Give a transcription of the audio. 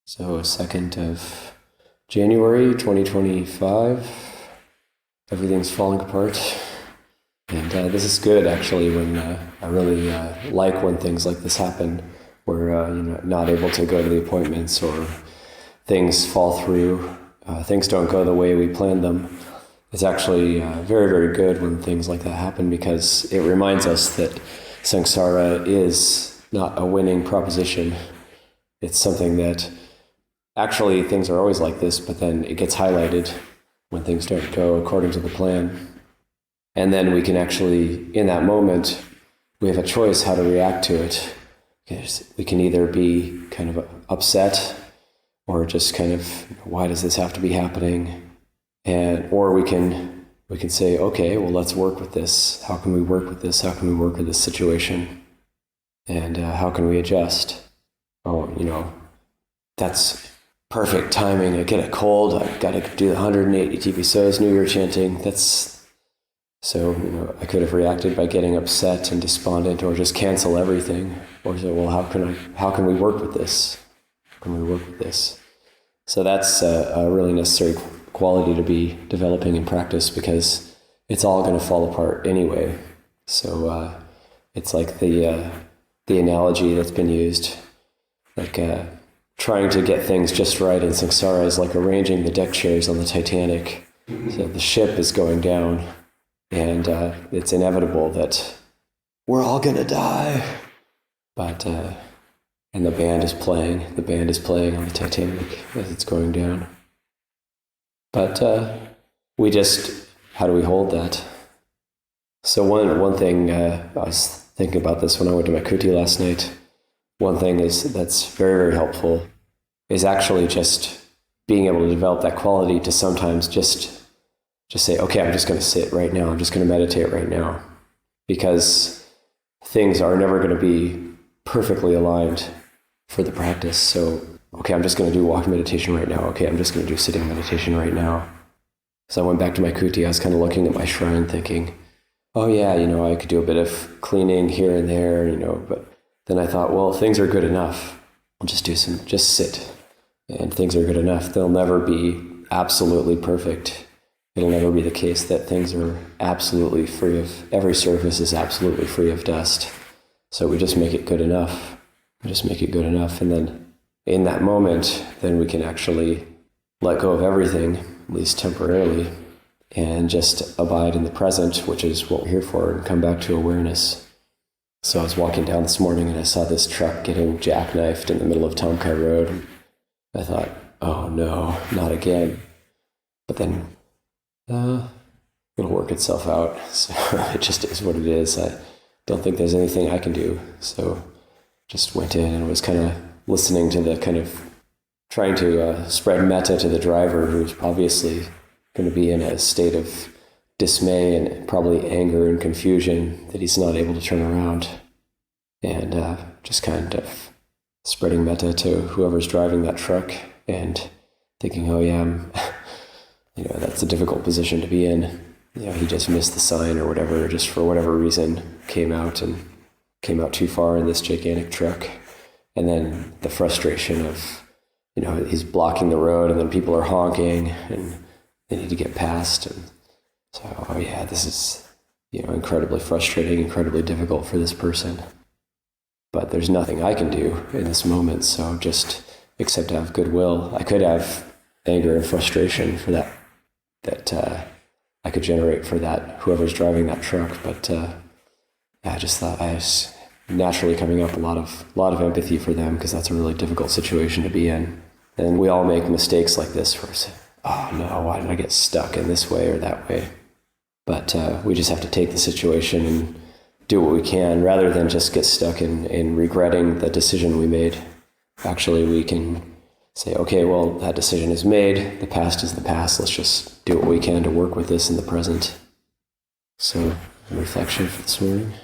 So 2nd of January 2025, everything's falling apart. And this is good, actually, when I really like when things like this happen, where not able to go to the appointments or things fall through, things don't go the way we planned them. It's actually very, very good when things like that happen, because it reminds us that samsara is not a winning proposition. It's something that actually things are always like this, but then it gets highlighted when things don't go according to the plan. And then we can actually, in that moment, we have a choice how to react to it. We can either be kind of upset or just kind of, why does this have to be happening? Or we can say, okay, well, let's work with this. How can we work with this? How can we work with this situation? And how can we adjust? Oh, that's perfect timing. I get a cold. I've got to do the 180 TPSOs, New Year chanting. So I could have reacted by getting upset and despondent, or just cancel everything, or say, well, how can we work with this? How can we work with this? So that's a really necessary quality to be developing in practice, because it's all going to fall apart anyway. So it's like the analogy that's been used, like trying to get things just right in samsara is like arranging the deck chairs on the Titanic. So the ship is going down, and it's inevitable that we're all gonna die. But and the band is playing on the Titanic as it's going down. But how do we hold that? So one thing, I was thinking about this when I went to my kuti last night. One thing that's very, very helpful is actually just being able to develop that quality to sometimes just say, okay, I'm just going to sit right now. I'm just going to meditate right now. Because things are never going to be perfectly aligned for the practice. So, okay, I'm just going to do walking meditation right now. Okay, I'm just going to do sitting meditation right now. So I went back to my kuti. I was kind of looking at my shrine thinking, oh yeah, I could do a bit of cleaning here and there, but then I thought, well, things are good enough. I'll just sit, and things are good enough. They'll never be absolutely perfect. It'll never be the case that things are absolutely free of, every surface is absolutely free of dust. So we just make it good enough. And then in that moment, then we can actually let go of everything, at least temporarily, and just abide in the present, which is what we're here for, and come back to awareness. So I was walking down this morning and I saw this truck getting jackknifed in the middle of Tomkai Road. And I thought, oh no, not again. But then it'll work itself out. So it just is what it is. I don't think there's anything I can do. So just went in and was kind of listening to the kind of trying to spread metta to the driver, who's obviously going to be in a state of dismay and probably anger and confusion that he's not able to turn around, and just kind of spreading metta to whoever's driving that truck and thinking, oh yeah, that's a difficult position to be in. He just missed the sign or whatever, just for whatever reason came out too far in this gigantic truck. And then the frustration of, he's blocking the road and then people are honking and they need to get past. And so, oh yeah, this is, incredibly frustrating, incredibly difficult for this person. But there's nothing I can do in this moment, so just except to have goodwill. I could have anger and frustration for that I could generate for that, whoever's driving that truck. But I just thought I was naturally coming up a lot of empathy for them, because that's a really difficult situation to be in. And we all make mistakes like this where we say, oh no, why did I get stuck in this way or that way? But we just have to take the situation and do what we can, rather than just get stuck in regretting the decision we made. Actually, we can say, okay, well, that decision is made. The past is the past. Let's just do what we can to work with this in the present. So, reflection for this morning.